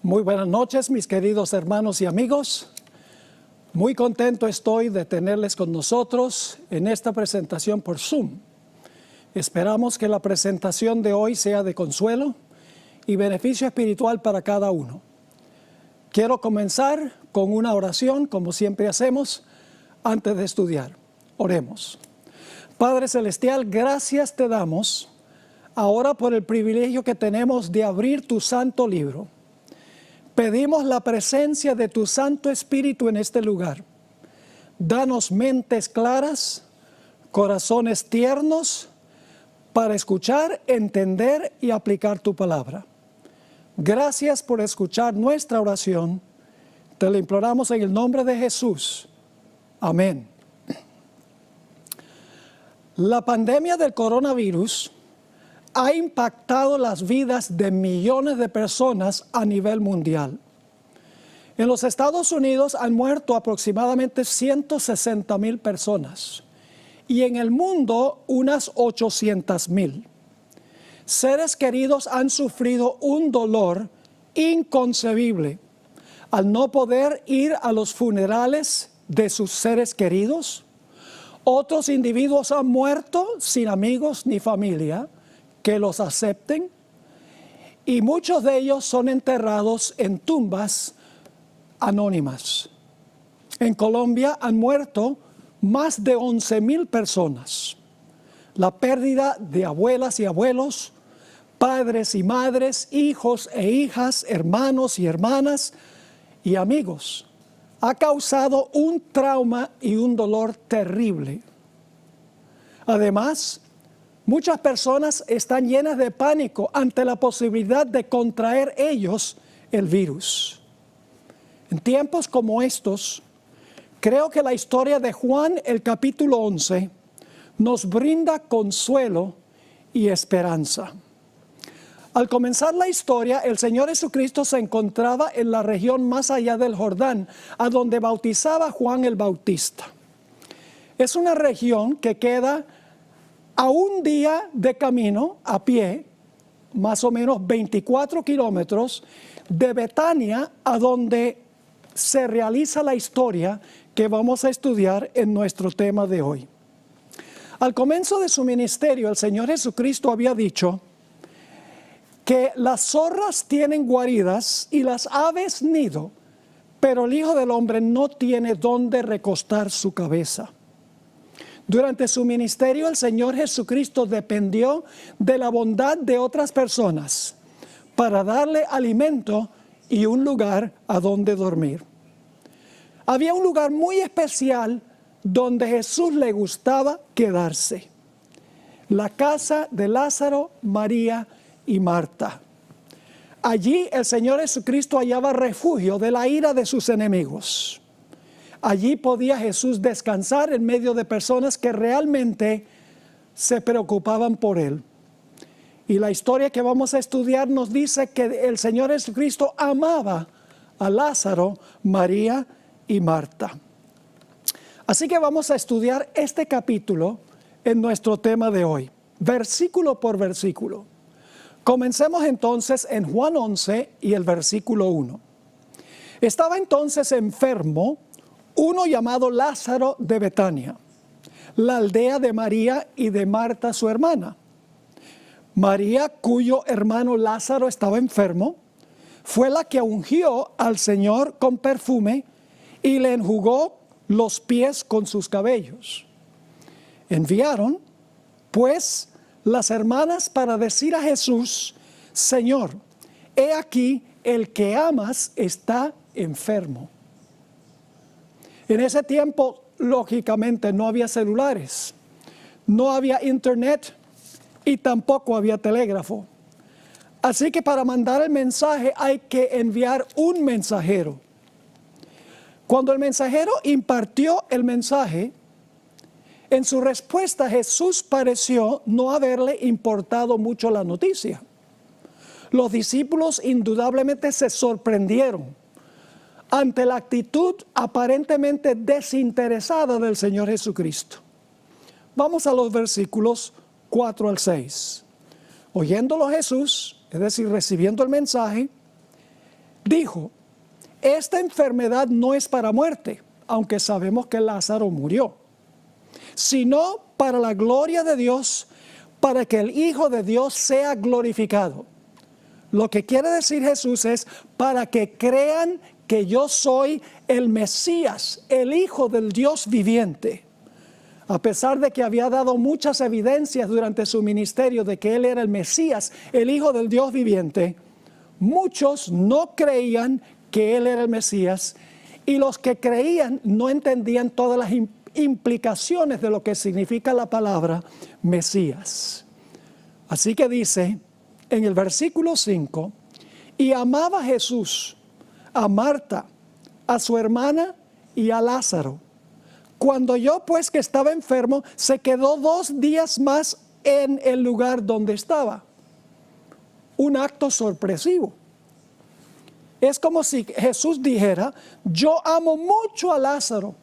Muy buenas noches, mis queridos hermanos y amigos. Muy contento estoy de tenerles con nosotros en esta presentación por Zoom. Esperamos que la presentación de hoy sea de consuelo y beneficio espiritual para cada uno. Quiero comenzar con una oración, como siempre hacemos, antes de estudiar. Oremos. Padre Celestial, gracias te damos ahora por el privilegio que tenemos de abrir tu santo libro. Pedimos la presencia de tu Santo Espíritu en este lugar. Danos mentes claras, corazones tiernos, para escuchar, entender y aplicar tu palabra. Gracias por escuchar nuestra oración. Te lo imploramos en el nombre de Jesús. Amén. La pandemia del coronavirus ha impactado las vidas de millones de personas a nivel mundial. En los Estados Unidos han muerto aproximadamente 160,000 personas y en el mundo unas 800,000. Seres queridos han sufrido un dolor inconcebible al no poder ir a los funerales de sus seres queridos. Otros individuos han muerto sin amigos ni familia que los acepten, y muchos de ellos son enterrados en tumbas anónimas. En Colombia han muerto más de 11,000 personas. La pérdida de abuelas y abuelos, padres y madres, hijos e hijas, hermanos y hermanas y amigos, ha causado un trauma y un dolor terrible. Además, muchas personas están llenas de pánico ante la posibilidad de contraer ellos el virus. En tiempos como estos, creo que la historia de Juan, el capítulo 11, nos brinda consuelo y esperanza. Al comenzar la historia, el Señor Jesucristo se encontraba en la región más allá del Jordán, a donde bautizaba Juan el Bautista. Es una región que queda a un día de camino a pie, más o menos 24 kilómetros, de Betania, a donde se realiza la historia que vamos a estudiar en nuestro tema de hoy. Al comienzo de su ministerio, el Señor Jesucristo había dicho que las zorras tienen guaridas y las aves nido, pero el Hijo del Hombre no tiene dónde recostar su cabeza. Durante su ministerio, el Señor Jesucristo dependió de la bondad de otras personas para darle alimento y un lugar a donde dormir. Había un lugar muy especial donde Jesús le gustaba quedarse: la casa de Lázaro, María y Marta. Allí el Señor Jesucristo hallaba refugio de la ira de sus enemigos. Allí podía Jesús descansar en medio de personas que realmente se preocupaban por Él. Y la historia que vamos a estudiar nos dice que el Señor Jesucristo amaba a Lázaro, María y Marta. Así que vamos a estudiar este capítulo en nuestro tema de hoy, versículo por versículo. Comencemos entonces en Juan 11 y el versículo 1. Estaba entonces enfermo uno llamado Lázaro de Betania, la aldea de María y de Marta su hermana. María, cuyo hermano Lázaro estaba enfermo, fue la que ungió al Señor con perfume y le enjugó los pies con sus cabellos. Enviaron, pues, las hermanas para decir a Jesús: Señor, he aquí el que amas está enfermo. En ese tiempo, lógicamente, no había celulares, no había internet y tampoco había telégrafo. Así que para mandar el mensaje hay que enviar un mensajero. Cuando el mensajero impartió el mensaje, en su respuesta Jesús pareció no haberle importado mucho la noticia. Los discípulos indudablemente se sorprendieron ante la actitud aparentemente desinteresada del Señor Jesucristo. Vamos a los versículos 4 al 6. Oyéndolo Jesús, es decir, recibiendo el mensaje, dijo, esta enfermedad no es para muerte, aunque sabemos que Lázaro murió, sino para la gloria de Dios, para que el Hijo de Dios sea glorificado. Lo que quiere decir Jesús es para que crean que yo soy el Mesías, el Hijo del Dios viviente. A pesar de que había dado muchas evidencias durante su ministerio de que Él era el Mesías, el Hijo del Dios viviente, muchos no creían que Él era el Mesías, y los que creían no entendían todas las implicaciones de lo que significa la palabra Mesías. Así que dice en el versículo 5, y amaba Jesús a Marta, a su hermana y a Lázaro. Cuando oyó pues que estaba enfermo, se quedó 2 días más en el lugar donde estaba. Un acto sorpresivo. Es como si Jesús dijera, yo amo mucho a Lázaro.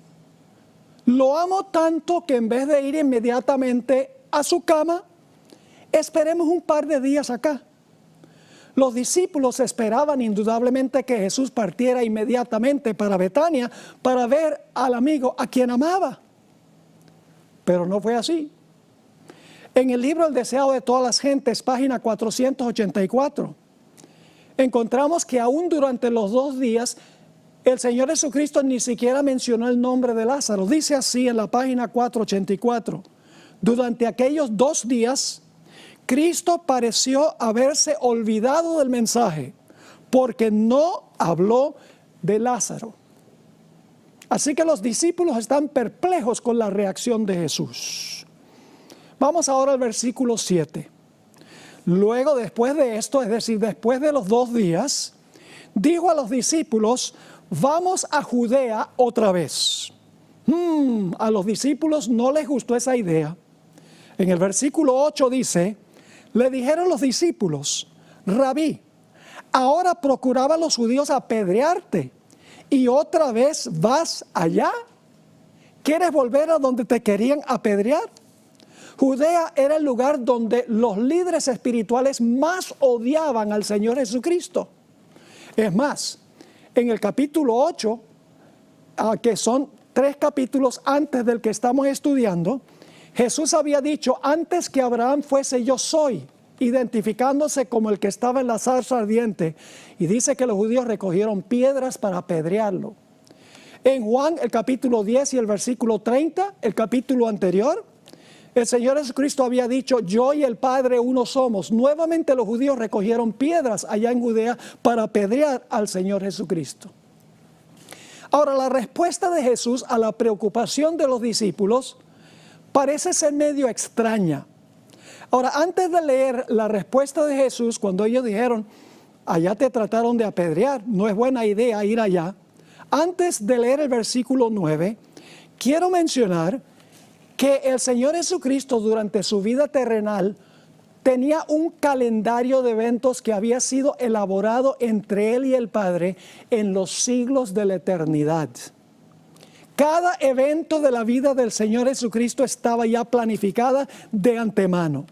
Lo amo tanto que en vez de ir inmediatamente a su cama, esperemos un par de días acá. Los discípulos esperaban indudablemente que Jesús partiera inmediatamente para Betania para ver al amigo a quien amaba. Pero no fue así. En el libro El deseo de todas las gentes, página 484, encontramos que aún durante los 2 días, el Señor Jesucristo ni siquiera mencionó el nombre de Lázaro. Dice así en la página 484, durante aquellos 2 días, Cristo pareció haberse olvidado del mensaje, porque no habló de Lázaro. Así que los discípulos están perplejos con la reacción de Jesús. Vamos ahora al versículo 7. Luego, después de esto, es decir, después de los 2 días, dijo a los discípulos, vamos a Judea otra vez. A los discípulos no les gustó esa idea. En el versículo 8 dice, le dijeron los discípulos, Rabí, ahora procuraban los judíos apedrearte y otra vez vas allá. ¿Quieres volver a donde te querían apedrear? Judea era el lugar donde los líderes espirituales más odiaban al Señor Jesucristo. Es más, en el capítulo 8, que son 3 capítulos antes del que estamos estudiando, Jesús había dicho, antes que Abraham fuese yo soy, identificándose como el que estaba en la zarza ardiente. Y dice que los judíos recogieron piedras para apedrearlo. En Juan, el capítulo 10 y el versículo 30, el capítulo anterior, el Señor Jesucristo había dicho, yo y el Padre uno somos. Nuevamente los judíos recogieron piedras allá en Judea para apedrear al Señor Jesucristo. Ahora, la respuesta de Jesús a la preocupación de los discípulos parece ser medio extraña. Ahora, antes de leer la respuesta de Jesús, cuando ellos dijeron, allá te trataron de apedrear, no es buena idea ir allá. Antes de leer el versículo 9, quiero mencionar que el Señor Jesucristo durante su vida terrenal tenía un calendario de eventos que había sido elaborado entre Él y el Padre en los siglos de la eternidad. Cada evento de la vida del Señor Jesucristo estaba ya planificada de antemano.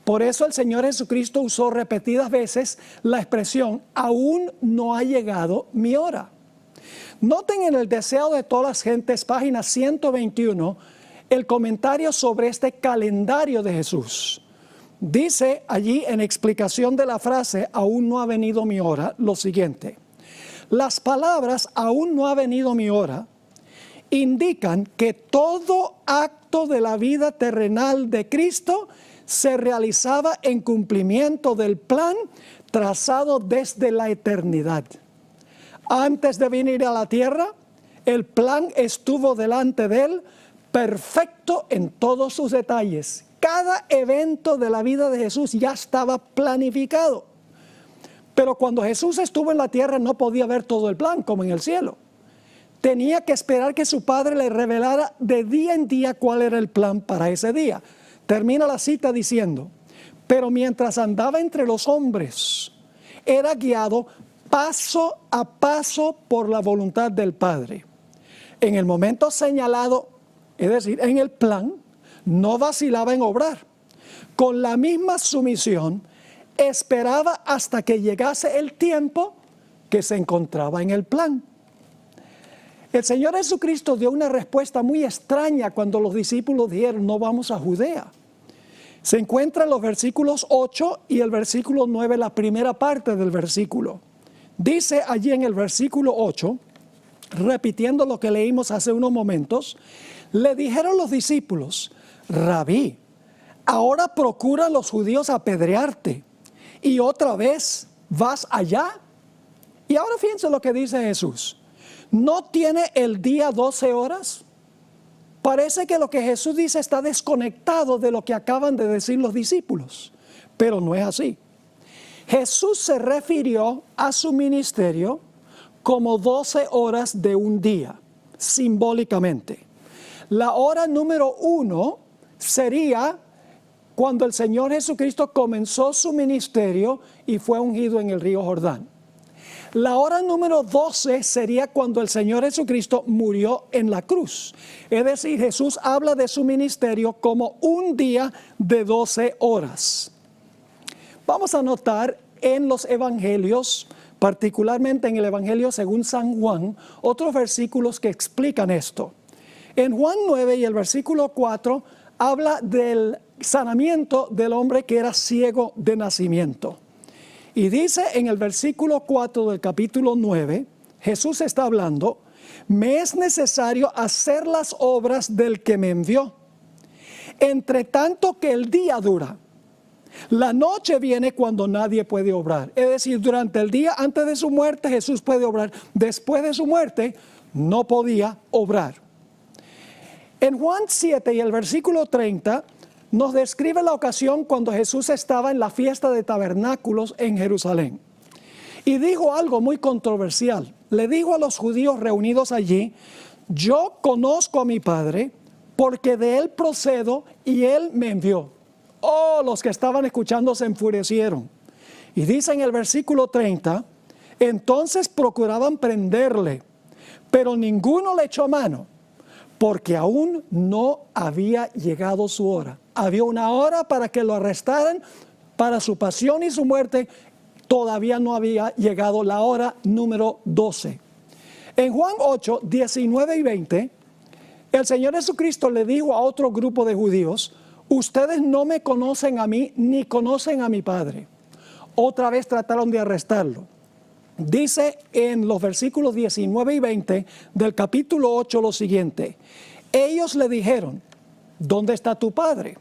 Por eso el Señor Jesucristo usó repetidas veces la expresión, aún no ha llegado mi hora. Noten en el deseo de todas las gentes, página 121, el comentario sobre este calendario de Jesús. Dice allí en explicación de la frase, aún no ha venido mi hora, lo siguiente. Las palabras, aún no ha venido mi hora, indican que todo acto de la vida terrenal de Cristo se realizaba en cumplimiento del plan trazado desde la eternidad. Antes de venir a la tierra, el plan estuvo delante de Él, perfecto en todos sus detalles. Cada evento de la vida de Jesús ya estaba planificado. Pero cuando Jesús estuvo en la tierra no podía ver todo el plan como en el cielo. Tenía que esperar que su Padre le revelara de día en día cuál era el plan para ese día. Termina la cita diciendo, pero mientras andaba entre los hombres, era guiado paso a paso por la voluntad del Padre. En el momento señalado, es decir, en el plan, no vacilaba en obrar. Con la misma sumisión, esperaba hasta que llegase el tiempo que se encontraba en el plan. El Señor Jesucristo dio una respuesta muy extraña cuando los discípulos dijeron, no vamos a Judea. Se encuentra en los versículos 8 y el versículo 9, la primera parte del versículo. Dice allí en el versículo 8, repitiendo lo que leímos hace unos momentos, le dijeron los discípulos, Rabí, ahora procuran los judíos apedrearte y otra vez vas allá. Y ahora fíjense lo que dice Jesús. ¿No tiene el día 12 horas? Parece que lo que Jesús dice está desconectado de lo que acaban de decir los discípulos, pero no es así. Jesús se refirió a su ministerio como 12 horas de un día, simbólicamente. La hora número 1 sería cuando el Señor Jesucristo comenzó su ministerio y fue ungido en el río Jordán. La hora número 12 sería cuando el Señor Jesucristo murió en la cruz. Es decir, Jesús habla de su ministerio como un día de 12 horas. Vamos a notar en los evangelios, particularmente en el evangelio según San Juan, otros versículos que explican esto. En Juan 9 y el versículo 4 habla del sanamiento del hombre que era ciego de nacimiento. Y dice en el versículo 4 del capítulo 9, Jesús está hablando, me es necesario hacer las obras del que me envió, entre tanto que el día dura. La noche viene cuando nadie puede obrar. Es decir, durante el día antes de su muerte Jesús puede obrar. Después de su muerte no podía obrar. En Juan 7 y el versículo 30 nos describe la ocasión cuando Jesús estaba en la fiesta de tabernáculos en Jerusalén. Y dijo algo muy controversial. Le dijo a los judíos reunidos allí, yo conozco a mi Padre porque de Él procedo y Él me envió. Oh, los que estaban escuchando se enfurecieron. Y dice en el versículo 30, entonces procuraban prenderle, pero ninguno le echó mano, porque aún no había llegado su hora. Había una hora para que lo arrestaran, para su pasión y su muerte, todavía no había llegado la hora número 12. En Juan 8, 19 y 20, el Señor Jesucristo le dijo a otro grupo de judíos, ustedes no me conocen a mí ni conocen a mi Padre. Otra vez trataron de arrestarlo. Dice en los versículos 19 y 20 del capítulo 8 lo siguiente, ellos le dijeron, ¿dónde está tu Padre?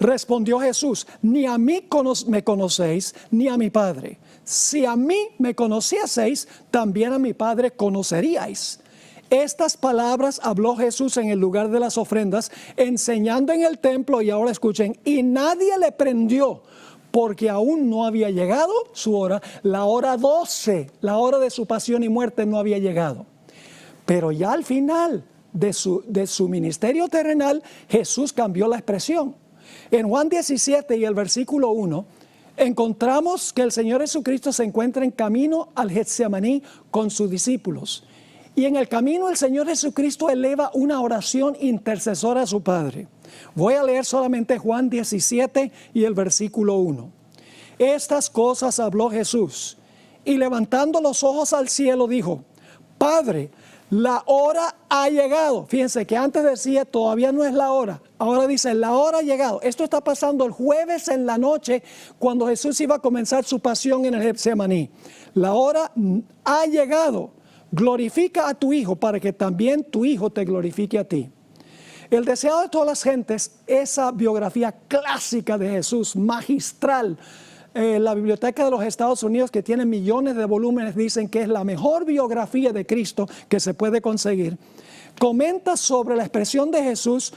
Respondió Jesús, ni a mí me conocéis, ni a mi Padre. Si a mí me conocieseis, también a mi Padre conoceríais. Estas palabras habló Jesús en el lugar de las ofrendas, enseñando en el templo, y ahora escuchen, y nadie le prendió, porque aún no había llegado su hora, la hora 12, la hora de su pasión y muerte no había llegado. Pero ya al final de su ministerio terrenal, Jesús cambió la expresión. En Juan 17 y el versículo 1, encontramos que el Señor Jesucristo se encuentra en camino al Getsemaní con sus discípulos. Y en el camino el Señor Jesucristo eleva una oración intercesora a su Padre. Voy a leer solamente Juan 17 y el versículo 1. Estas cosas habló Jesús y levantando los ojos al cielo dijo, Padre, la hora ha llegado. Fíjense que antes decía todavía no es la hora. Ahora dice la hora ha llegado. Esto está pasando el jueves en la noche cuando Jesús iba a comenzar su pasión en el Getsemaní. La hora ha llegado. Glorifica a tu Hijo para que también tu Hijo te glorifique a ti. El deseado de todas las gentes, esa biografía clásica de Jesús, magistral. La Biblioteca de los Estados Unidos, que tiene millones de volúmenes, dicen que es la mejor biografía de Cristo que se puede conseguir. Comenta sobre la expresión de Jesús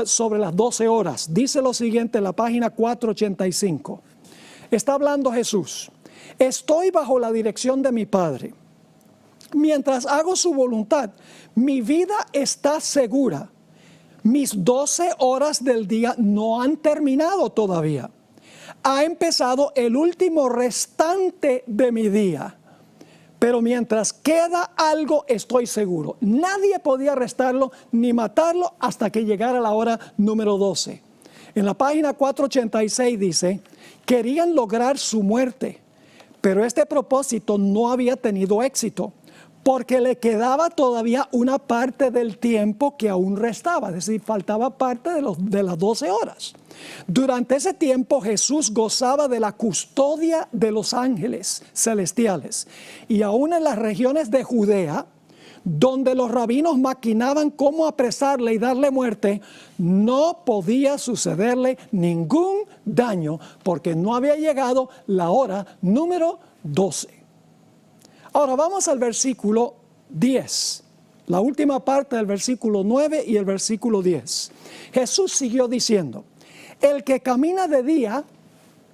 sobre las 12 horas. Dice lo siguiente en la página 485. Está hablando Jesús. Estoy bajo la dirección de mi Padre. Mientras hago su voluntad, mi vida está segura. Mis 12 horas del día no han terminado todavía. Ha empezado el último restante de mi día. Pero mientras queda algo, estoy seguro. Nadie podía arrestarlo ni matarlo hasta que llegara la hora número 12. En la página 486 dice, querían lograr su muerte, Pero este propósito no había tenido éxito, porque le quedaba todavía una parte del tiempo que aún restaba, es decir, faltaba parte de las 12 horas. Durante ese tiempo Jesús gozaba de la custodia de los ángeles celestiales, y aún en las regiones de Judea, donde los rabinos maquinaban cómo apresarle y darle muerte, no podía sucederle ningún daño, porque no había llegado la hora número 12. Ahora vamos al versículo 10, la última parte del versículo 9 y el versículo 10. Jesús siguió diciendo: el que camina de día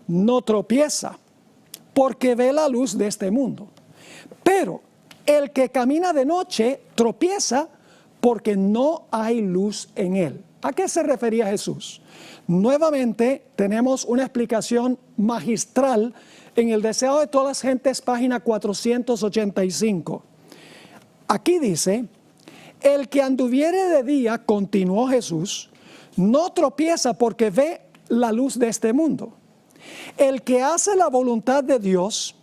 no tropieza, porque ve la luz de este mundo. Pero el que camina de noche tropieza, porque no hay luz en él. ¿A qué se refería Jesús? Nuevamente tenemos una explicación magistral en El deseo de todas las gentes, página 485. Aquí dice: el que anduviere de día, continuó Jesús, no tropieza porque ve la luz de este mundo. El que hace la voluntad de Dios,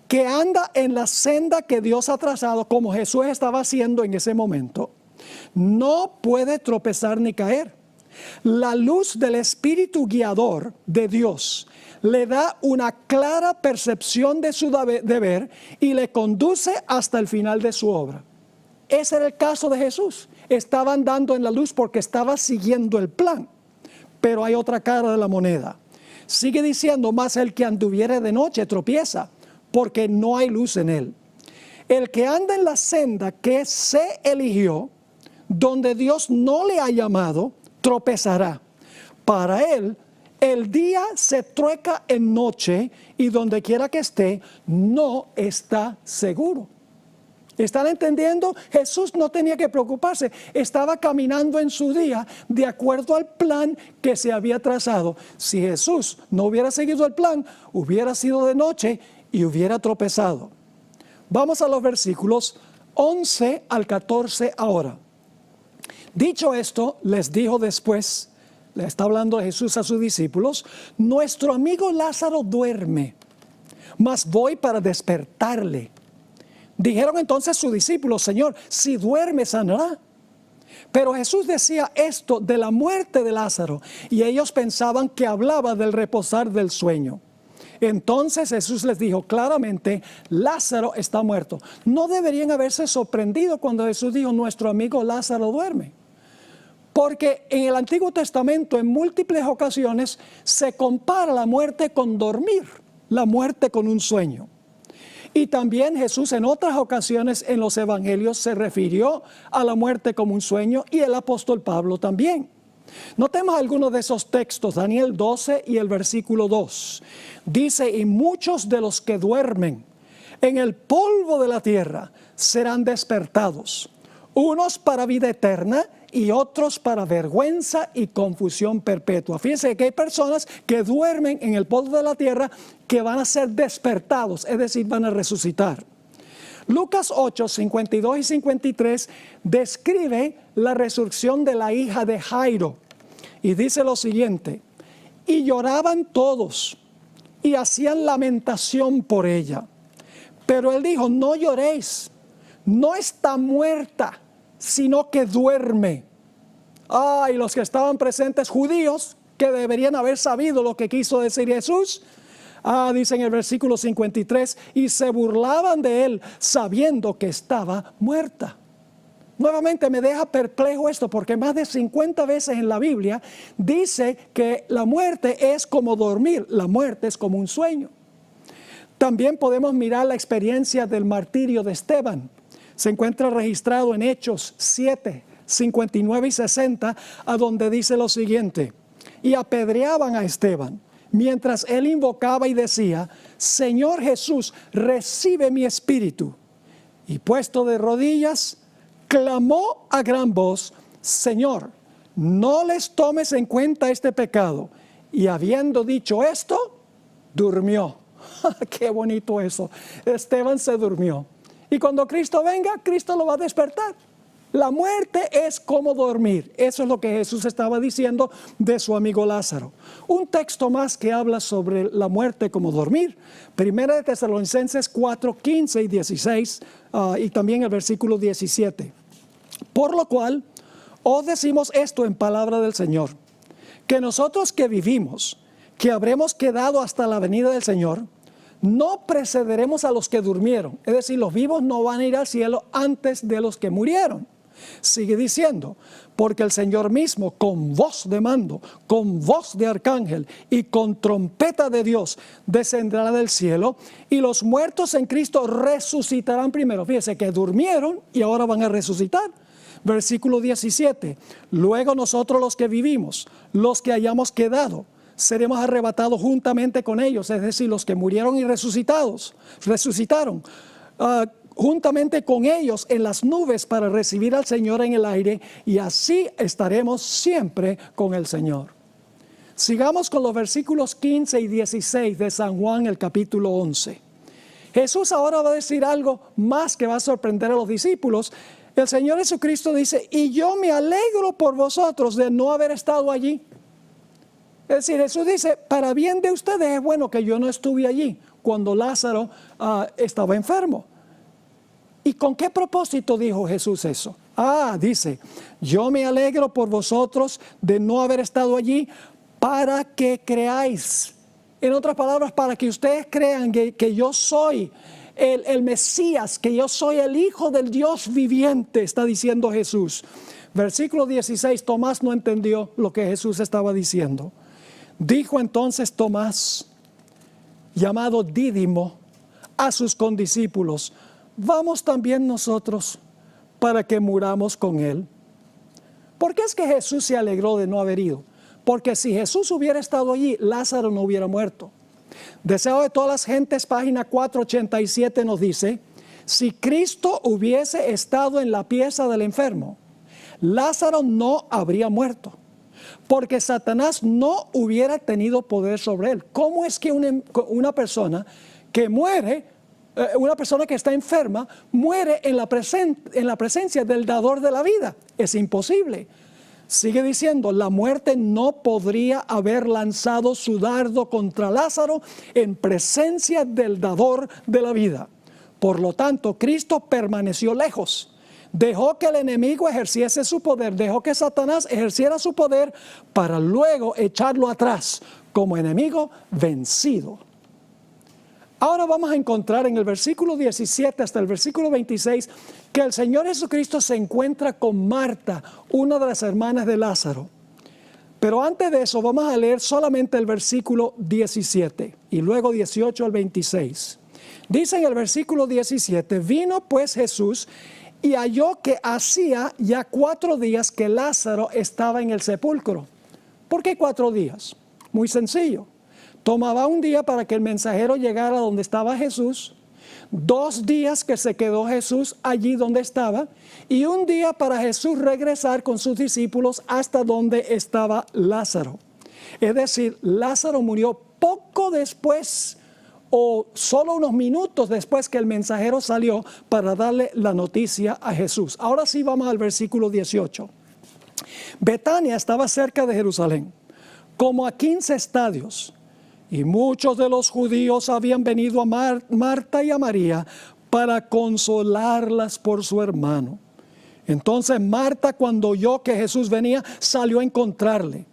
que anda en la senda que Dios ha trazado, como Jesús estaba haciendo en ese momento, no puede tropezar ni caer. La luz del Espíritu guiador de Dios le da una clara percepción de su deber y le conduce hasta el final de su obra. Ese era el caso de Jesús. Estaba andando en la luz porque estaba siguiendo el plan. Pero hay otra cara de la moneda. Sigue diciendo: mas el que anduviere de noche tropieza, porque no hay luz en él. El que anda en la senda que se eligió, donde Dios no le ha llamado, tropezará. Para él, el día se trueca en noche, y donde quiera que esté, no está seguro. ¿Están entendiendo? Jesús no tenía que preocuparse. Estaba caminando en su día de acuerdo al plan que se había trazado. Si Jesús no hubiera seguido el plan, hubiera sido de noche y hubiera tropezado. Vamos a los versículos 11 al 14 ahora. Dicho esto, les dijo después, le está hablando Jesús a sus discípulos: nuestro amigo Lázaro duerme, mas voy para despertarle. Dijeron entonces sus discípulos: Señor, si duerme, sanará. Pero Jesús decía esto de la muerte de Lázaro, y ellos pensaban que hablaba del reposar del sueño. Entonces Jesús les dijo claramente: Lázaro está muerto. No deberían haberse sorprendido cuando Jesús dijo: nuestro amigo Lázaro duerme. Porque en el Antiguo Testamento, en múltiples ocasiones, se compara la muerte con dormir, la muerte con un sueño. Y también Jesús en otras ocasiones en los evangelios se refirió a la muerte como un sueño, y el apóstol Pablo también. Notemos algunos de esos textos. Daniel 12 y el versículo 2. Dice: y muchos de los que duermen en el polvo de la tierra serán despertados, unos para vida eterna y otros para vergüenza y confusión perpetua. Fíjense que hay personas que duermen en el polvo de la tierra que van a ser despertados, es decir, van a resucitar. Lucas 8, 52 y 53 describe la resurrección de la hija de Jairo, y dice lo siguiente: y lloraban todos y hacían lamentación por ella. Pero él dijo: no lloréis, no está muerta, sino que duerme. Y los que estaban presentes, judíos, que deberían haber sabido lo que quiso decir Jesús, dice en el versículo 53, y se burlaban de él, sabiendo que estaba muerta. Nuevamente me deja perplejo esto, porque más de 50 veces en la Biblia dice que la muerte es como dormir, la muerte es como un sueño. También podemos mirar la experiencia del martirio de Esteban. Se encuentra registrado en Hechos 7, 59 y 60, a donde dice lo siguiente: y apedreaban a Esteban, mientras él invocaba y decía: Señor Jesús, recibe mi espíritu. Y puesto de rodillas, clamó a gran voz: Señor, no les tomes en cuenta este pecado. Y habiendo dicho esto, durmió. Qué bonito eso. Esteban se durmió. Y cuando Cristo venga, Cristo lo va a despertar. La muerte es como dormir. Eso es lo que Jesús estaba diciendo de su amigo Lázaro. Un texto más que habla sobre la muerte como dormir. Primera de Tesalonicenses 4, 15 y 16 y también el versículo 17. Por lo cual, os decimos esto en palabra del Señor, que nosotros que vivimos, que habremos quedado hasta la venida del Señor, no precederemos a los que durmieron. Es decir, los vivos no van a ir al cielo antes de los que murieron. Sigue diciendo, porque el Señor mismo con voz de mando, con voz de arcángel y con trompeta de Dios descenderá del cielo y los muertos en Cristo resucitarán primero. Fíjese que durmieron y ahora van a resucitar. Versículo 17, luego nosotros los que vivimos, los que hayamos quedado, seremos arrebatados juntamente con ellos, es decir, los que murieron y resucitaron, juntamente con ellos en las nubes para recibir al Señor en el aire y así estaremos siempre con el Señor. Sigamos con los versículos 15 y 16 de San Juan, el capítulo 11. Jesús ahora va a decir algo más que va a sorprender a los discípulos. El Señor Jesucristo dice, y yo me alegro por vosotros de no haber estado allí. Es decir, Jesús dice, para bien de ustedes es bueno que yo no estuve allí cuando Lázaro estaba enfermo. ¿Y con qué propósito dijo Jesús eso? Dice, yo me alegro por vosotros de no haber estado allí para que creáis. En otras palabras, para que ustedes crean que yo soy el Mesías, que yo soy el Hijo del Dios viviente, está diciendo Jesús. Versículo 16, Tomás no entendió lo que Jesús estaba diciendo. Dijo entonces Tomás, llamado Dídimo, a sus condiscípulos, vamos también nosotros para que muramos con él. ¿Por qué es que Jesús se alegró de no haber ido? Porque si Jesús hubiera estado allí, Lázaro no hubiera muerto. Deseo de todas las gentes, página 487 nos dice, si Cristo hubiese estado en la pieza del enfermo, Lázaro no habría muerto, porque Satanás no hubiera tenido poder sobre él. ¿Cómo es que una persona que muere, una persona que está enferma, muere en la presencia del dador de la vida? Es imposible. Sigue diciendo, la muerte no podría haber lanzado su dardo contra Lázaro en presencia del dador de la vida. Por lo tanto, Cristo permaneció lejos. Dejó que el enemigo ejerciese su poder, dejó que Satanás ejerciera su poder para luego echarlo atrás como enemigo vencido. Ahora vamos a encontrar en el versículo 17 hasta el versículo 26 que el Señor Jesucristo se encuentra con Marta, una de las hermanas de Lázaro. Pero antes de eso vamos a leer solamente el versículo 17 y luego 18 al 26. Dice en el versículo 17, vino pues Jesús y halló que hacía ya 4 días que Lázaro estaba en el sepulcro. ¿Por qué 4 días? Muy sencillo. Tomaba un día para que el mensajero llegara donde estaba Jesús, 2 días que se quedó Jesús allí donde estaba, y un día para Jesús regresar con sus discípulos hasta donde estaba Lázaro. Es decir, Lázaro murió poco después o solo unos minutos después que el mensajero salió para darle la noticia a Jesús. Ahora sí vamos al versículo 18. Betania estaba cerca de Jerusalén, como a 15 estadios. Y muchos de los judíos habían venido a Marta y a María para consolarlas por su hermano. Entonces Marta, cuando oyó que Jesús venía, salió a encontrarle.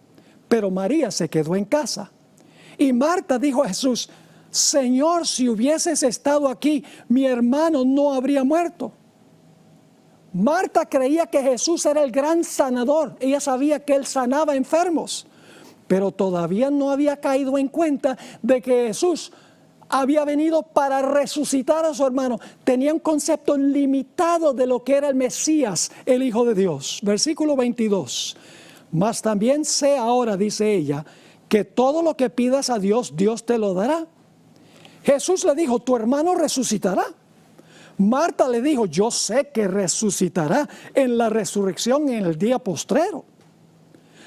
Pero María se quedó en casa. Y Marta dijo a Jesús, Señor, si hubieses estado aquí, mi hermano no habría muerto. Marta creía que Jesús era el gran sanador. Ella sabía que él sanaba enfermos. Pero todavía no había caído en cuenta de que Jesús había venido para resucitar a su hermano. Tenía un concepto limitado de lo que era el Mesías, el Hijo de Dios. Versículo 22. Mas también sé ahora, dice ella, que todo lo que pidas a Dios, Dios te lo dará. Jesús le dijo, tu hermano resucitará. Marta le dijo, yo sé que resucitará en la resurrección en el día postrero.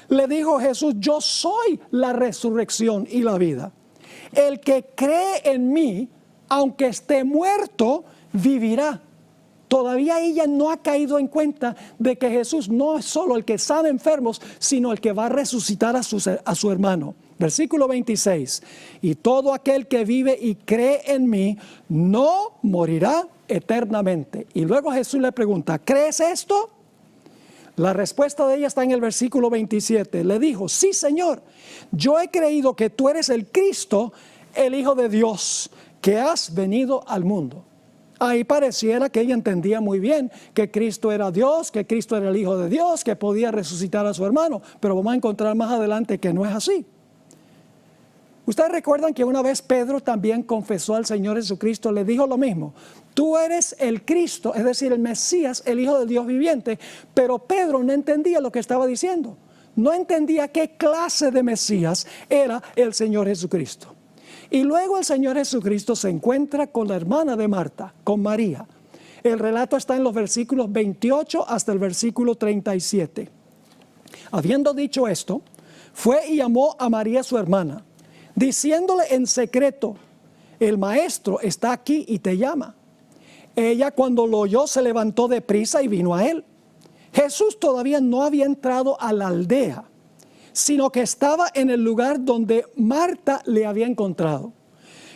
Le dijo Jesús, yo soy la resurrección y la vida. El que cree en mí, aunque esté muerto, vivirá. Todavía ella no ha caído en cuenta de que Jesús no es solo el que sana enfermos, sino el que va a resucitar a su hermano. Versículo 26. Y todo aquel que vive y cree en mí no morirá eternamente. Y luego Jesús le pregunta, ¿crees esto? La respuesta de ella está en el versículo 27. Le dijo, sí, Señor, yo he creído que tú eres el Cristo, el Hijo de Dios, que has venido al mundo. Ahí pareciera que ella entendía muy bien que Cristo era Dios, que Cristo era el Hijo de Dios, que podía resucitar a su hermano. Pero vamos a encontrar más adelante que no es así. Ustedes recuerdan que una vez Pedro también confesó al Señor Jesucristo, le dijo lo mismo. Tú eres el Cristo, es decir, el Mesías, el Hijo del Dios viviente. Pero Pedro no entendía lo que estaba diciendo. No entendía qué clase de Mesías era el Señor Jesucristo. Y luego el Señor Jesucristo se encuentra con la hermana de Marta, con María. El relato está en los versículos 28 hasta el versículo 37. Habiendo dicho esto, fue y llamó a María su hermana, diciéndole en secreto, el maestro está aquí y te llama. Ella cuando lo oyó se levantó de prisa y vino a él. Jesús todavía no había entrado a la aldea, sino que estaba en el lugar donde Marta le había encontrado.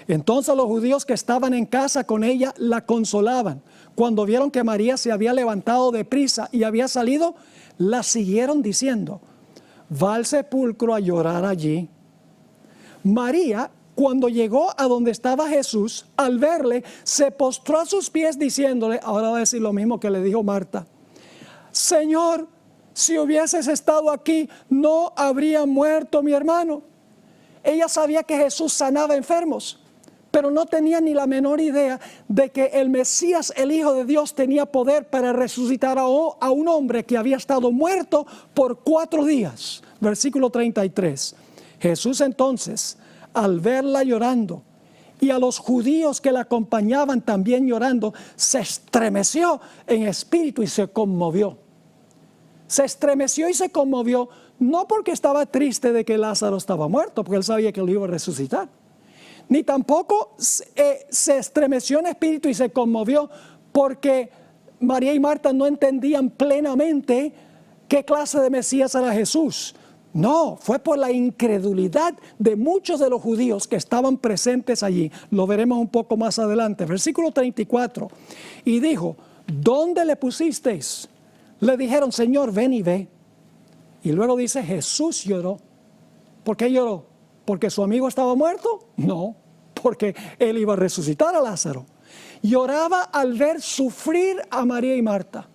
Entonces los judíos que estaban en casa con ella la consolaban. Cuando vieron que María se había levantado de prisa y había salido, la siguieron diciendo, va al sepulcro a llorar allí. María, cuando llegó a donde estaba Jesús, al verle, se postró a sus pies diciéndole, ahora va a decir lo mismo que le dijo Marta, Señor, si hubieses estado aquí, no habría muerto mi hermano. Ella sabía que Jesús sanaba enfermos, pero no tenía ni la menor idea de que el Mesías, el Hijo de Dios, tenía poder para resucitar a un hombre que había estado muerto por 4 días. Versículo 33. Jesús entonces, al verla llorando, y a los judíos que la acompañaban también llorando, se estremeció en espíritu y se conmovió. Se estremeció y se conmovió, no porque estaba triste de que Lázaro estaba muerto, porque él sabía que lo iba a resucitar. Ni tampoco se estremeció en espíritu y se conmovió porque María y Marta no entendían plenamente qué clase de Mesías era Jesús. No, fue por la incredulidad de muchos de los judíos que estaban presentes allí. Lo veremos un poco más adelante. Versículo 34. Y dijo, ¿dónde le pusisteis? Le dijeron, Señor, ven y ve. Y luego dice, Jesús lloró. ¿Por qué lloró? ¿Porque su amigo estaba muerto? No, porque él iba a resucitar a Lázaro. Lloraba al ver sufrir a María y Marta.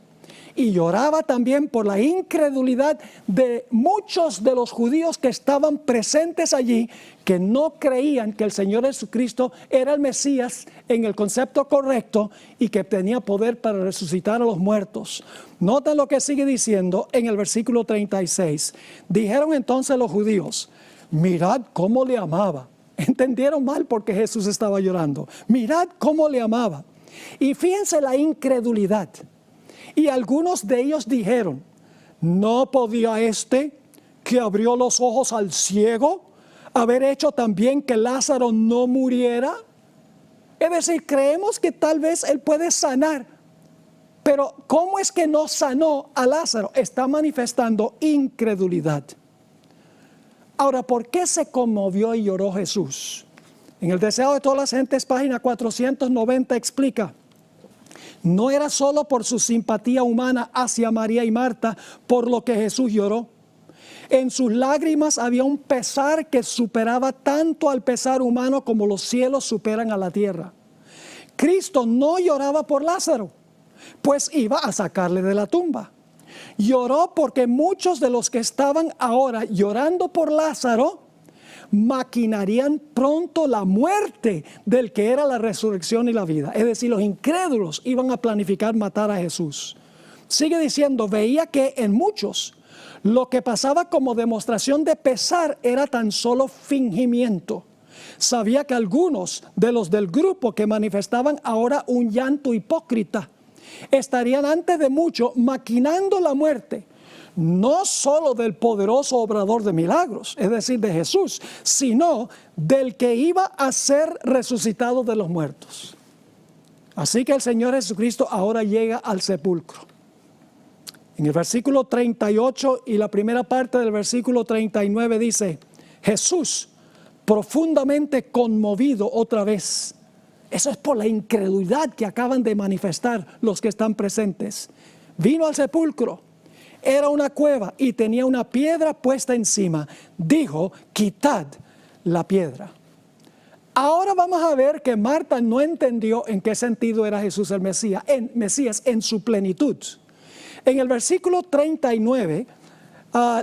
Y lloraba también por la incredulidad de muchos de los judíos que estaban presentes allí, que no creían que el Señor Jesucristo era el Mesías en el concepto correcto y que tenía poder para resucitar a los muertos. Noten lo que sigue diciendo en el versículo 36. Dijeron entonces los judíos, mirad cómo le amaba. Entendieron mal porque Jesús estaba llorando. Mirad cómo le amaba. Y fíjense la incredulidad. Y algunos de ellos dijeron, ¿no podía este que abrió los ojos al ciego haber hecho también que Lázaro no muriera? Es decir, creemos que tal vez él puede sanar, pero ¿cómo es que no sanó a Lázaro? Está manifestando incredulidad. Ahora, ¿por qué se conmovió y lloró Jesús? En el Deseo de todas las gentes, página 490, explica. No era solo por su simpatía humana hacia María y Marta por lo que Jesús lloró. En sus lágrimas había un pesar que superaba tanto al pesar humano como los cielos superan a la tierra. Cristo no lloraba por Lázaro, pues iba a sacarle de la tumba. Lloró porque muchos de los que estaban ahora llorando por Lázaro maquinarían pronto la muerte del que era la resurrección y la vida. Es decir, los incrédulos iban a planificar matar a Jesús. Sigue diciendo, veía que en muchos lo que pasaba como demostración de pesar era tan solo fingimiento. Sabía que algunos de los del grupo que manifestaban ahora un llanto hipócrita estarían antes de mucho maquinando la muerte, no solo del poderoso obrador de milagros, es decir, de Jesús, sino del que iba a ser resucitado de los muertos. Así que el Señor Jesucristo ahora llega al sepulcro. En el versículo 38 y la primera parte del versículo 39 dice, Jesús, profundamente conmovido otra vez. Eso es por la incredulidad que acaban de manifestar los que están presentes. Vino al sepulcro. Era una cueva y tenía una piedra puesta encima. Dijo, quitad la piedra. Ahora vamos a ver que Marta no entendió en qué sentido era Jesús el Mesías en su plenitud. En el versículo 39,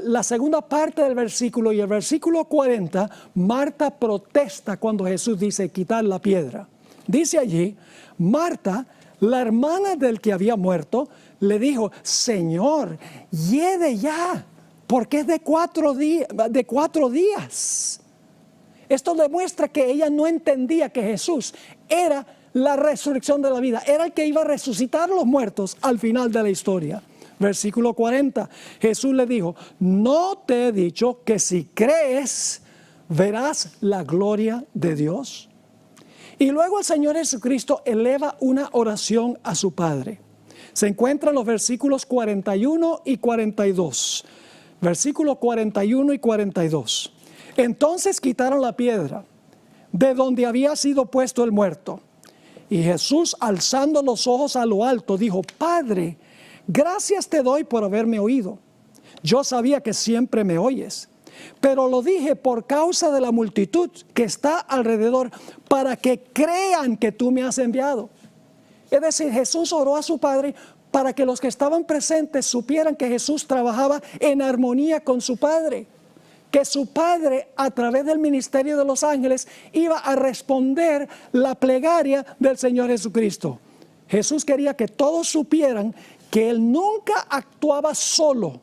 la segunda parte del versículo y el versículo 40, Marta protesta cuando Jesús dice quitar la piedra. Dice allí, Marta, la hermana del que había muerto, le dijo, Señor, hiede ya, porque es de 4 días. Esto demuestra que ella no entendía que Jesús era la resurrección de la vida, era el que iba a resucitar a los muertos al final de la historia. Versículo 40, Jesús le dijo, ¿no te he dicho que si crees verás la gloria de Dios? Y luego el Señor Jesucristo eleva una oración a su Padre. Se encuentra en los versículos 41 y 42. Versículos 41 y 42. Entonces quitaron la piedra de donde había sido puesto el muerto. Y Jesús, alzando los ojos a lo alto, dijo, Padre, gracias te doy por haberme oído. Yo sabía que siempre me oyes, pero lo dije por causa de la multitud que está alrededor, para que crean que tú me has enviado. Es decir, Jesús oró a su Padre para que los que estaban presentes supieran que Jesús trabajaba en armonía con su Padre, que su Padre a través del ministerio de los ángeles iba a responder la plegaria del Señor Jesucristo. Jesús quería que todos supieran que Él nunca actuaba solo,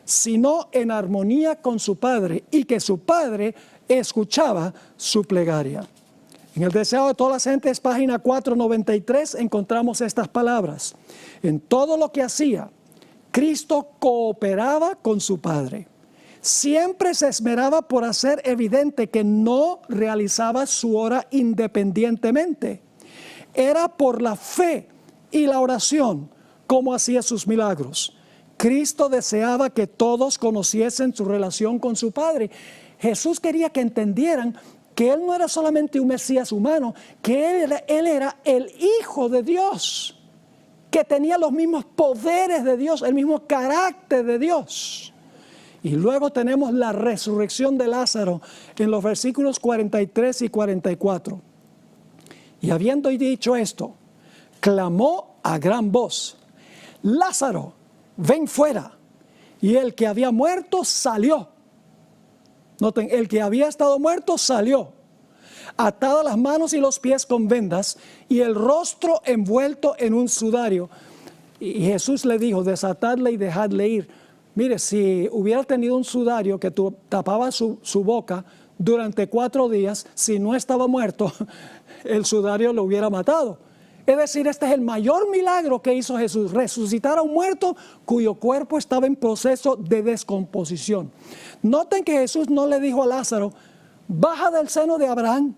sino en armonía con su Padre, y que su Padre escuchaba su plegaria. En el Deseo de todas las gentes, página 493, encontramos estas palabras. En todo lo que hacía, Cristo cooperaba con su Padre. Siempre se esmeraba por hacer evidente que no realizaba su obra independientemente. Era por la fe y la oración como hacía sus milagros. Cristo deseaba que todos conociesen su relación con su Padre. Jesús quería que entendieran que Él no era solamente un Mesías humano, que Él era el Hijo de Dios, que tenía los mismos poderes de Dios, el mismo carácter de Dios. Y luego tenemos la resurrección de Lázaro en los versículos 43 y 44. Y habiendo dicho esto, clamó a gran voz, Lázaro, ven fuera. Y el que había muerto salió. Noten, el que había estado muerto salió, atadas las manos y los pies con vendas y el rostro envuelto en un sudario. Y Jesús le dijo, desatadle y dejadle ir. Mire, si hubiera tenido un sudario que tapaba su boca durante 4 días, si no estaba muerto, el sudario lo hubiera matado. Es decir, este es el mayor milagro que hizo Jesús, resucitar a un muerto cuyo cuerpo estaba en proceso de descomposición. Noten que Jesús no le dijo a Lázaro, baja del seno de Abraham.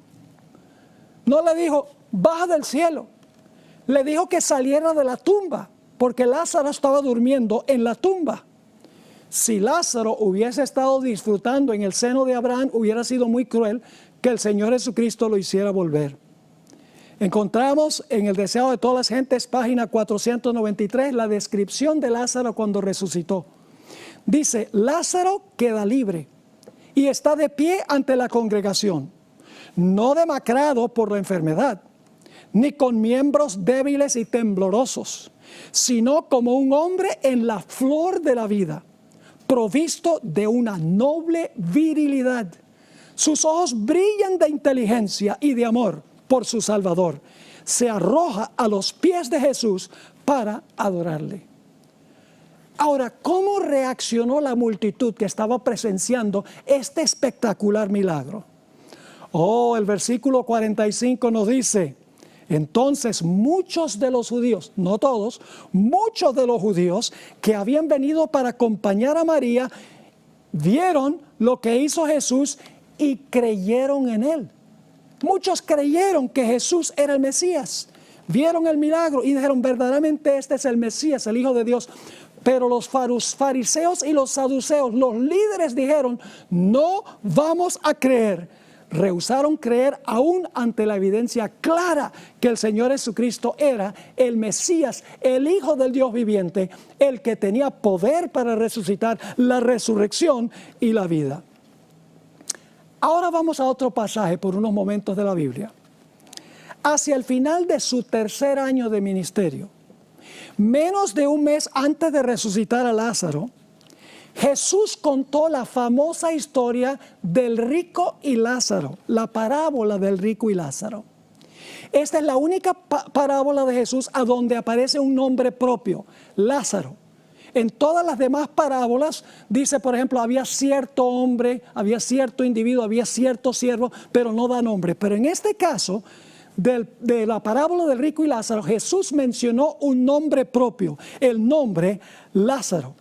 No le dijo, baja del cielo. Le dijo que saliera de la tumba, porque Lázaro estaba durmiendo en la tumba. Si Lázaro hubiese estado disfrutando en el seno de Abraham, hubiera sido muy cruel que el Señor Jesucristo lo hiciera volver. Encontramos en el Deseo de todas las gentes, página 493, la descripción de Lázaro cuando resucitó. Dice, Lázaro queda libre y está de pie ante la congregación, no demacrado por la enfermedad, ni con miembros débiles y temblorosos, sino como un hombre en la flor de la vida, provisto de una noble virilidad. Sus ojos brillan de inteligencia y de amor por su Salvador. Se arroja a los pies de Jesús para adorarle. Ahora, ¿cómo reaccionó la multitud que estaba presenciando este espectacular milagro? El versículo 45 nos dice, entonces muchos de los judíos, no todos, muchos de los judíos que habían venido para acompañar a María, vieron lo que hizo Jesús y creyeron en Él. Muchos creyeron que Jesús era el Mesías. vieron el milagro y dijeron, verdaderamente este es el Mesías, el Hijo de Dios. Pero los fariseos y los saduceos, los líderes, dijeron, no vamos a creer. Rehusaron creer aún ante la evidencia clara que el Señor Jesucristo era el Mesías, el Hijo del Dios viviente, el que tenía poder para resucitar, la resurrección y la vida. Ahora vamos a otro pasaje por unos momentos de la Biblia. Hacia el final de su tercer año de ministerio, menos de un mes antes de resucitar a Lázaro, Jesús contó la famosa historia del rico y Lázaro, la parábola del rico y Lázaro. Esta es la única parábola de Jesús a donde aparece un nombre propio, Lázaro. En todas las demás parábolas dice, por ejemplo, había cierto hombre, había cierto individuo, había cierto siervo, pero no da nombre. Pero en este caso, de la parábola del rico y Lázaro, Jesús mencionó un nombre propio, el nombre Lázaro.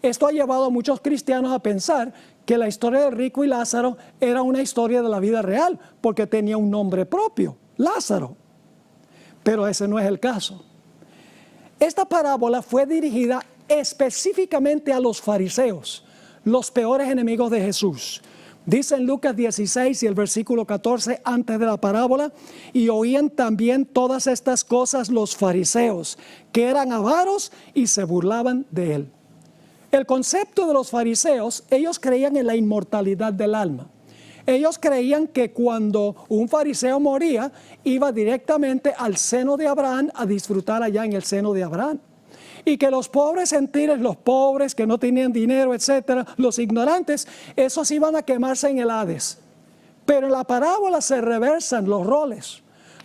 Esto ha llevado a muchos cristianos a pensar que la historia del rico y Lázaro era una historia de la vida real, porque tenía un nombre propio, Lázaro. Pero ese no es el caso. Esta parábola fue dirigida específicamente a los fariseos, los peores enemigos de Jesús. Dice en Lucas 16 y el versículo 14 antes de la parábola, y oían también todas estas cosas los fariseos, que eran avaros y se burlaban de él. El concepto de los fariseos, ellos creían en la inmortalidad del alma. Ellos creían que cuando un fariseo moría, iba directamente al seno de Abraham a disfrutar allá en el seno de Abraham. Y que los pobres gentiles, los pobres que no tenían dinero, etcétera, los ignorantes, esos iban a quemarse en el Hades. Pero en la parábola se reversan los roles,